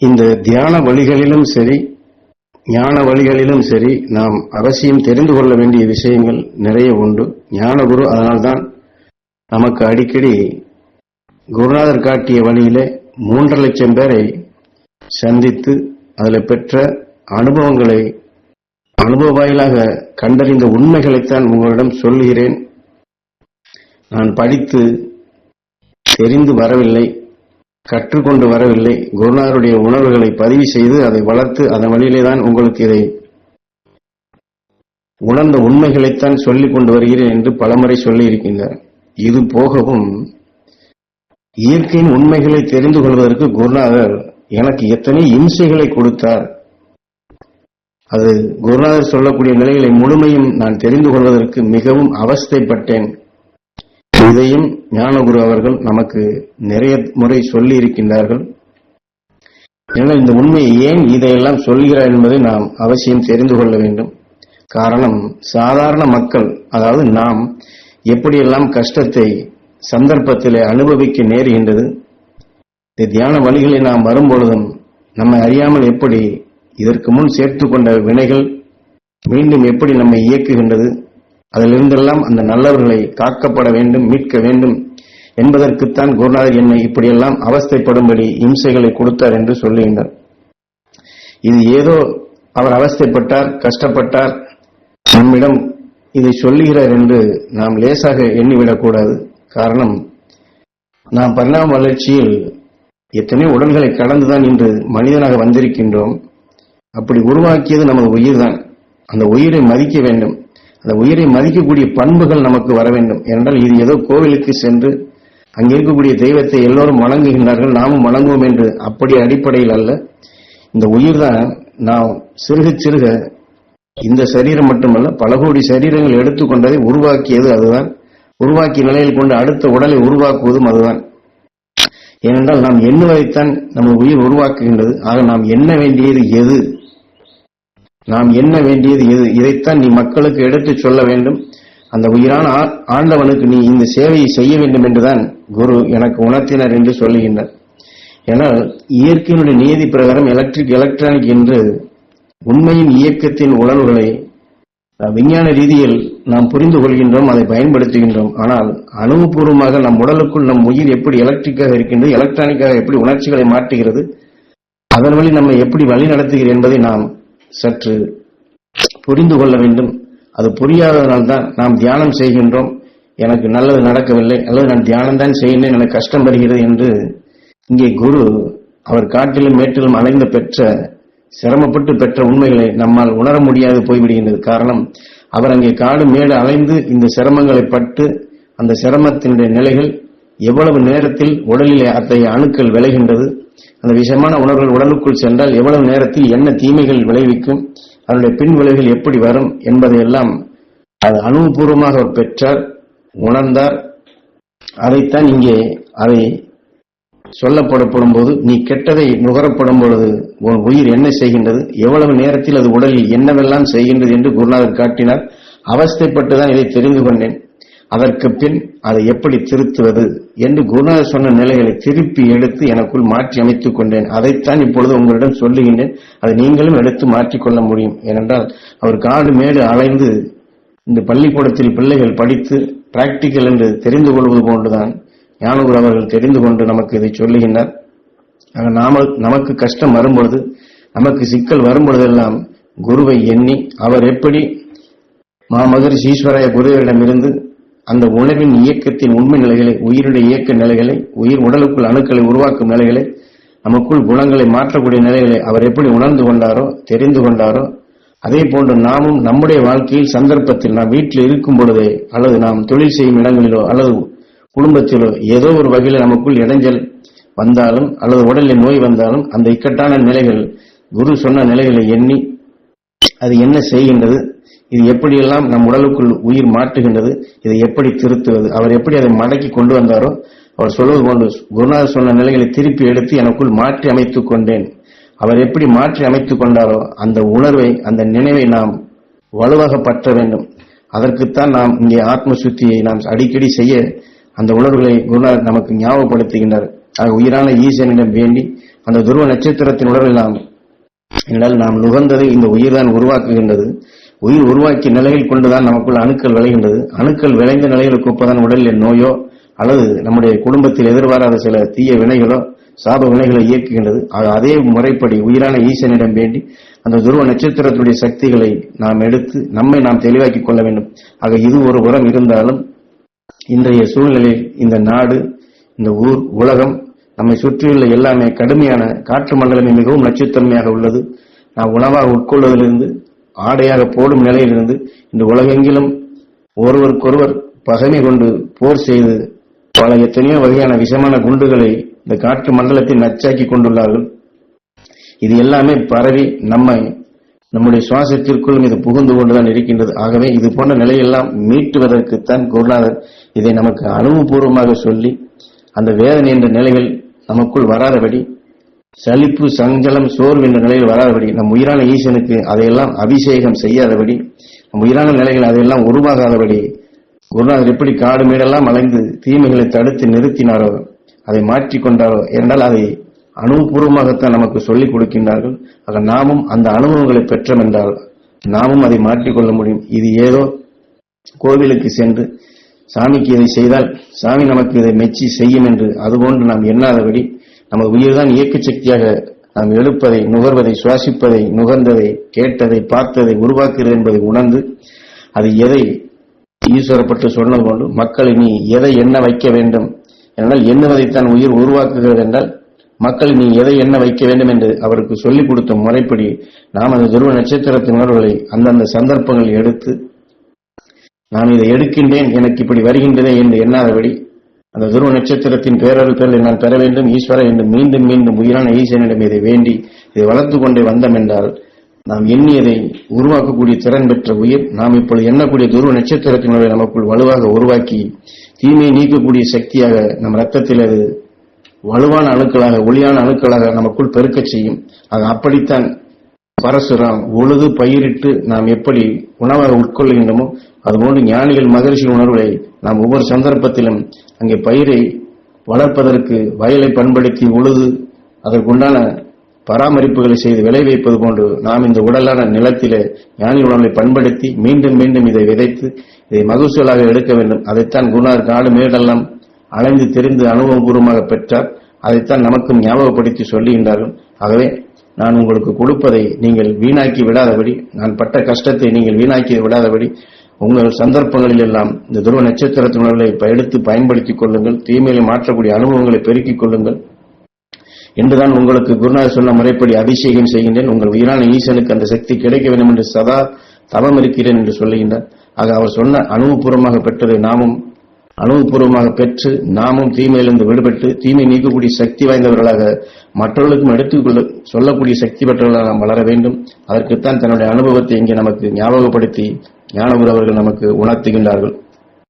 இந்த தியான வழிகளிலும் சரி, ஞான வழிகளிலும் சரி, நாம் அவசியம் தெரிந்து கொள்ள வேண்டிய விஷயங்கள் நிறைய உண்டு. ஞானகுரு அதனால்தான் நமக்கு அடிக்கடி குருநாதர் காட்டிய வழியிலே 3.5 லட்சம் பேரை சந்தித்து அதில் பெற்ற அனுபவங்களை அனுபவ வாயிலாக கண்டறிந்த உண்மைகளைத்தான் உங்களிடம் சொல்லுகிறேன். நான் படித்து தெரிந்து வரவில்லை, கற்றுக்கொண்டு வரவில்லை. குருநாதருடைய உணர்வுகளை பதிவு செய்து அதை வளர்த்து அதன் வழியிலே தான் உங்களுக்கு இதை உணர்ந்த உண்மைகளைத்தான் சொல்லிக் கொண்டு வருகிறேன் என்று பலமுறை சொல்லி இருக்கின்றார். இது போகவும் இயற்கையின் உண்மைகளை தெரிந்து கொள்வதற்கு குருநாதர் எனக்கு எத்தனை இம்சைகளை கொடுத்தார். அது குருநாதர் சொல்லக்கூடிய நிலைகளை முழுமையும் நான் தெரிந்து கொள்வதற்கு மிகவும் அவஸ்தைப்பட்டேன். இதையும் ஞானகுரு அவர்கள் நமக்கு நிறைய முறை சொல்லி இருக்கின்றார்கள். எனவே இந்த உண்மையை ஏன் இதையெல்லாம் சொல்கிறார் என்பதை நாம் அவசியம் தெரிந்து கொள்ள வேண்டும். காரணம், சாதாரண மக்கள், அதாவது நாம் எப்படியெல்லாம் கஷ்டத்தை சந்தர்ப்பத்திலே அனுபவிக்க நேருகின்றது. இந்த தியான வழிகளை நாம் வரும்பொழுதும் நம்மை அறியாமல் எப்படி இதற்கு முன் சேர்த்து கொண்ட வினைகள் மீண்டும் எப்படி நம்மை இயக்குகின்றது, அதிலிருந்தெல்லாம் அந்த நல்லவர்களை காக்கப்பட வேண்டும், மீட்க வேண்டும் என்பதற்குத்தான் குருநாதர் என்னை இப்படியெல்லாம் அவஸ்தைப்படும்படி இம்சைகளை கொடுத்தார் என்று சொல்லுகின்றார். இது ஏதோ அவர் அவஸ்தைப்பட்டார், கஷ்டப்பட்டார், நம்மிடம் இதை சொல்லுகிறார் என்று நாம் லேசாக எண்ணிவிடக்கூடாது. காரணம், நாம் பரிணாம வளர்ச்சியில் எத்தனையோ உடல்களை கடந்துதான் இன்று மனிதனாக வந்திருக்கின்றோம். அப்படி உருவாக்கியது நமது உயிர் தான். அந்த உயிரை மதிக்க வேண்டும். அந்த உயிரை மதிக்கக்கூடிய பண்புகள் நமக்கு வர வேண்டும். ஏனென்றால் இது ஏதோ கோவிலுக்கு சென்று அங்கே இருக்கக்கூடிய தெய்வத்தை எல்லோரும் வணங்குகின்றார்கள், நாமும் வணங்குவோம் என்று அப்படி அடிப்படையில் அல்ல. இந்த உயிர் தான் நாம் சிறுக சிறுக இந்த சரீரம் மட்டுமல்ல பல கோடி சரீரங்கள் எடுத்துக்கொண்டதை உருவாக்கியது அதுதான். உருவாக்கிய நிலையில் கொண்டு அடுத்த உடலை உருவாக்குவதும் அதுதான். ஏனென்றால் நாம் எண்ணுவதைத்தான் நமது உயிர் உருவாக்குகின்றது. ஆக நாம் எண்ண வேண்டியது எது, நாம் எண்ண வேண்டியது எது, இதைத்தான் நீ மக்களுக்கு எடுத்துச் சொல்ல வேண்டும். அந்த உயிரான ஆண்டவனுக்கு நீ இந்த சேவையை செய்ய வேண்டும் என்றுதான் குரு எனக்கு உணர்த்தினர் என்று சொல்லுகின்றார். ஏனால் இயற்கையினுடைய நீதி பிரகாரம் எலக்ட்ரானிக் என்று உண்மையின் இயக்கத்தின் உணர்வுகளை விஞ்ஞான ரீதியில் நாம் புரிந்து கொள்கின்றோம், அதை பயன்படுத்துகின்றோம். ஆனால் அனுபவபூர்வமாக நம் உடலுக்குள் நம் உயிர் எப்படி எலக்ட்ரிக்காக இருக்கின்றது, எலக்ட்ரானிக்காக எப்படி உணர்ச்சிகளை மாற்றுகிறது, அதன் வழி நம்மை எப்படி வழி நடத்துகிறது என்பதை நாம் சற்று புரிந்து கொள்ள வேண்டும். அது புரியாததனால்தான் நாம் தியானம் செய்கின்றோம், எனக்கு நல்லது நடக்கவில்லை, அல்லது நான் தியானம் தான் செய்கின்றேன், எனக்கு கஷ்டம் வருகிறது என்று இங்கே குரு அவர் காட்டிலும் மேட்டிலும் அலைந்து பெற்ற சிரமப்பட்டு பெற்ற உண்மைகளை நம்மால் உணர முடியாது போய்விடுகின்றது. காரணம், அவர் அங்கே காடு மேடு அலைந்து இந்த சிரமங்களை பட்டு அந்த சிரமத்தினுடைய நிலைகள் எவ்வளவு நேரத்தில் உடலிலே அத்தகைய அணுக்கள் விளைகின்றது, அந்த விஷமான உணர்வுகள் உடலுக்குள் சென்றால் எவ்வளவு நேரத்தில் என்ன தீமைகள் விளைவிக்கும், அதனுடைய பின் விளைவுகள் எப்படி வரும் என்பதையெல்லாம் அது அனுபவபூர்வமாக அவர் பெற்றார், உணர்ந்தார். அதைத்தான் இங்கே அதை சொல்லப்படப்படும் போது நீ கெட்டதை நுகரப்படும் பொழுது உன் உயிர் என்ன செய்கின்றது, எவ்வளவு நேரத்தில் அது உடலில் என்னவெல்லாம் செய்கின்றது என்று குருநாதர் காட்டினார். அவஸ்தைப்பட்டுதான் இதை தெரிந்து கொண்டேன். அதற்கு பின் அதை எப்படி திருத்துவது என்று குருநாதர் சொன்ன நிலைகளை திருப்பி எடுத்து எனக்குள் மாற்றி அமைத்துக் கொண்டேன். அதைத்தான் இப்பொழுது உங்களிடம் சொல்லுகின்றேன். அதை நீங்களும் எடுத்து மாற்றிக்கொள்ள முடியும். ஏனென்றால் அவர் காடு மேடு அலைந்து இந்த பள்ளிக்கூடத்தில் பிள்ளைகள் படித்து பிராக்டிக்கல் என்று தெரிந்து கொள்வது போன்றுதான் ஞானகுரு அவர்கள் தெரிந்து கொண்டு நமக்கு இதை சொல்லுகின்றார். நமக்கு கஷ்டம் வரும்பொழுது, நமக்கு சிக்கல் வரும்பொழுதெல்லாம் குருவை எண்ணி அவர் எப்படி மாமகரிஷி ஈஸ்வராய குருவிடமிருந்து அந்த உணர்வின் இயக்கத்தின் உண்மை நிலைகளை, உயிருடைய இயக்க நிலைகளை, உயிர் உடலுக்குள் அணுக்களை உருவாக்கும் நிலைகளை, நமக்குள் குணங்களை மாற்றக்கூடிய நிலைகளை அவர் எப்படி உணர்ந்து கொண்டாரோ, தெரிந்து கொண்டாரோ, அதே போன்று நாமும் நம்முடைய வாழ்க்கையில் சந்தர்ப்பத்தில் நாம் வீட்டில் இருக்கும் பொழுதே, அல்லது நாம் தொழில் செய்யும் இடங்களிலோ அல்லது குடும்பத்திலோ ஏதோ ஒரு வகையில் நமக்குள் இடைஞ்சல் வந்தாலும் அல்லது உடலில் நோய் வந்தாலும் அந்த இக்கட்டான நிலைகள் குரு சொன்ன நிலைகளை எண்ணி அது என்ன செய்கின்றது, இது எப்படியெல்லாம் நம் உடலுக்குள் உயிர் மாற்றுகின்றது, இதை எப்படி திருத்துவது, அவர் எப்படி அதை மடக்கி கொண்டு வந்தாரோ அவர் சொல்வது போன்று குருநாதர் சொன்ன நிலைகளை திருப்பி எடுத்து எனக்குள் மாற்றி அமைத்துக் கொண்டேன். அவர் எப்படி மாற்றி அமைத்துக் கொண்டாரோ அந்த உணர்வை, அந்த நினைவை நாம் வலுவாக பற்ற வேண்டும். அதற்குத்தான் நாம் இங்கே ஆத்ம சுத்தியை நாம் அடிக்கடி செய்ய அந்த உணர்வுகளை குருநாதர் நமக்கு ஞாபகப்படுத்துகின்றார். உயிரான ஈசனிடம் வேண்டி அந்த துருவ நட்சத்திரத்தின் உணர்வில் நாம் நுகர்ந்ததை இந்த உயிர் தான் உருவாக்குகின்றது. உயிர் உருவாக்கிய நிலையில் கொண்டுதான் நமக்குள்ள அணுக்கள் விளைகின்றது. அணுக்கள் விளைந்த நிலைகளுக்கு ஒப்பதான் உடலில் நோயோ அல்லது நம்முடைய குடும்பத்தில் எதிர்பாராத சில தீய வினைகளோ சாப வினைகளை இயக்குகின்றது. அதே முறைப்படி உயிரான ஈசனிடம் வேண்டி அந்த துருவ நட்சத்திரத்துடைய சக்திகளை நாம் எடுத்து நம்மை நாம் தெளிவாக்கிக் கொள்ள வேண்டும். ஆக இது ஒரு புறம் இருந்தாலும் இன்றைய சூழ்நிலையில் இந்த நாடு, இந்த ஊர், உலகம், நம்மை சுற்றியுள்ள எல்லாமே கடுமையான காற்று மண்டலமே மிகவும் நச்சுத்தன்மையாக உள்ளது. நாம் உணவாக உட்கொள்வதிலிருந்து ஆடையாக போடும் நிலையிலிருந்து இந்த உலகெங்கிலும் ஒருவருக்கொருவர் பகைமை கொண்டு போர் செய்து பல எத்தனையோ வகையான விஷமான குண்டுகளை இந்த காற்று மண்டலத்தில் நச்சாக்கி கொண்டுள்ளார்கள். இது எல்லாமே பரவி நம்முடைய சுவாசத்திற்குள்ளும் இது புகுந்து கொண்டுதான் இருக்கின்றது. ஆகவே இது போன்ற நிலையெல்லாம் மீட்டுவதற்குத்தான் குருநாதர் இதை நமக்கு அனுபவபூர்வமாக சொல்லி அந்த வேதனை என்ற நிலைகள் நமக்குள் வராதபடி, சலிப்பு, சஞ்சலம், சோர்வு என்ற நிலையில் வராதபடி, நம் உயிரான ஈசனுக்கு அதையெல்லாம் அபிஷேகம் செய்யாதபடி, நம் உயிரான நிலைகள் அதையெல்லாம் உருவாகாதபடி குருநாதர் எப்படி காடு மேடெல்லாம் அலைந்து தீமைகளை தடுத்து நிறுத்தினாரோ, அதை மாற்றிக்கொண்டாரோ என்றால் அதை அனுபவபூர்வமாகத்தான் நமக்கு சொல்லிக் கொடுக்கின்றார்கள். ஆக நாமும் அந்த அனுபவங்களை பெற்றோம் என்றால் நாமும் அதை மாற்றிக்கொள்ள முடியும். இது ஏதோ கோவிலுக்கு சென்று சாமிக்கு இதை செய்தால் சாமி நமக்கு இதை மெச்சி செய்யும் என்று அதுபோன்று நாம் எண்ணாதபடி நமது உயிர்தான் இயக்க சக்தியாக நாம் எழுப்பதை, நுகர்வதை, சுவாசிப்பதை, நுகர்ந்ததை, கேட்டதை, பார்த்ததை உருவாக்குகிறது என்பதை உணர்ந்து அது எதை ஈஸ்வரப்பட்டு சொன்னது கொண்டு மக்கள் நீ எதை எண்ண வைக்க வேண்டும் என்றால் எண்ணுவதைத்தான் உயிர் உருவாக்குகிறது என்றால் மக்கள் நீ எதை எண்ண வைக்க வேண்டும் என்று அவருக்கு சொல்லிக் கொடுத்த முறைப்படி நாம் அந்த துருவ நட்சத்திரத்தின் உணர்வுகளை அந்தந்த சந்தர்ப்பங்களில் எடுத்து நான் இதை எடுக்கின்றேன், எனக்கு இப்படி வருகின்றதே என்று எண்ணாதபடி அந்த துருவ நட்சத்திரத்தின் பேரருள் பேரில் நான் பெற வேண்டும் ஈஸ்வர என்று மீண்டும் மீண்டும் உயிரான ஈசனிடம் இதை வேண்டி இதை வளர்த்து கொண்டே வந்தோம் என்றால் நாம் எண்ணியதை உருவாக்கக்கூடிய திறன் பெற்ற உயிர் நாம் இப்பொழுது எண்ணக்கூடிய துருவ நட்சத்திரத்தினுடைய நமக்குள் வலுவாக உருவாக்கி தீமையை நீக்கக்கூடிய சக்தியாக நம் ரத்தத்தில் அது வலுவான அணுக்களாக, ஒளியான அணுக்களாக நமக்குள் பெருக்க செய்யும். அப்படித்தான் பரசுராம் உழுது பயிரிட்டு நாம் எப்படி உணவாக உட்கொள்கின்றோமோ அதுபோன்று ஞானிகள் மகரிஷி உணர்வுகளை நாம் ஒவ்வொரு சந்தர்ப்பத்திலும் அங்கே பயிரை வளர்ப்பதற்கு வயலை பண்படுத்தி உழுது அதற்குண்டான பராமரிப்புகளை செய்து விளை வைப்பது போன்று நாம் இந்த உடலான நிலத்திலே ஞானி உணர்வை பண்படுத்தி மீண்டும் மீண்டும் இதை விதைத்து இதை மகசூலாக எடுக்க வேண்டும். அதைத்தான் குருநாதர் காடு மேடெல்லாம் அலைந்து தெரிந்து அனுபவபூர்வமாக பெற்றார். அதைத்தான் நமக்கும் ஞாபகப்படுத்தி சொல்லுகின்றார்கள். ஆகவே நான் உங்களுக்கு கொடுப்பதை நீங்கள் வீணாக்கி விடாதபடி, நான் பட்ட கஷ்டத்தை நீங்கள் வீணாக்கி விடாதபடி உங்கள் சந்தர்ப்பங்களில் எல்லாம் இந்த துருவ நட்சத்திரத்தின் உணர்வுகளை எடுத்து பயன்படுத்திக் கொள்ளுங்கள். தீமையை மாற்றக்கூடிய அனுபவங்களை பெருக்கிக் கொள்ளுங்கள் என்றுதான் உங்களுக்கு குருநாதர் சொன்ன முறைப்படி அபிஷேகம் செய்கின்றேன். உங்கள் உயிரான ஈசனுக்கு அந்த சக்தி கிடைக்க வேண்டும் என்று சதா தவம் இருக்கிறேன் என்று சொல்லுகின்றார். ஆக அவர் சொன்ன அனுபவபூர்வமாக பெற்றதை நாமும் அனுபவபூர்வமாக பெற்று நாமும் தீமையிலிருந்து விடுபட்டு தீமை நீக்கக்கூடிய சக்தி வாய்ந்தவர்களாக மற்றவர்களுக்கும் எடுத்துக்கொள்ள சொல்லக்கூடிய சக்தி பெற்றவர்களாக நாம் வளர வேண்டும். அதற்குத்தான் தன்னுடைய அனுபவத்தை இங்கே நமக்கு ஞாபகப்படுத்தி ஞானகுரு அவர்கள் நமக்கு உணர்த்துகின்றார்கள்.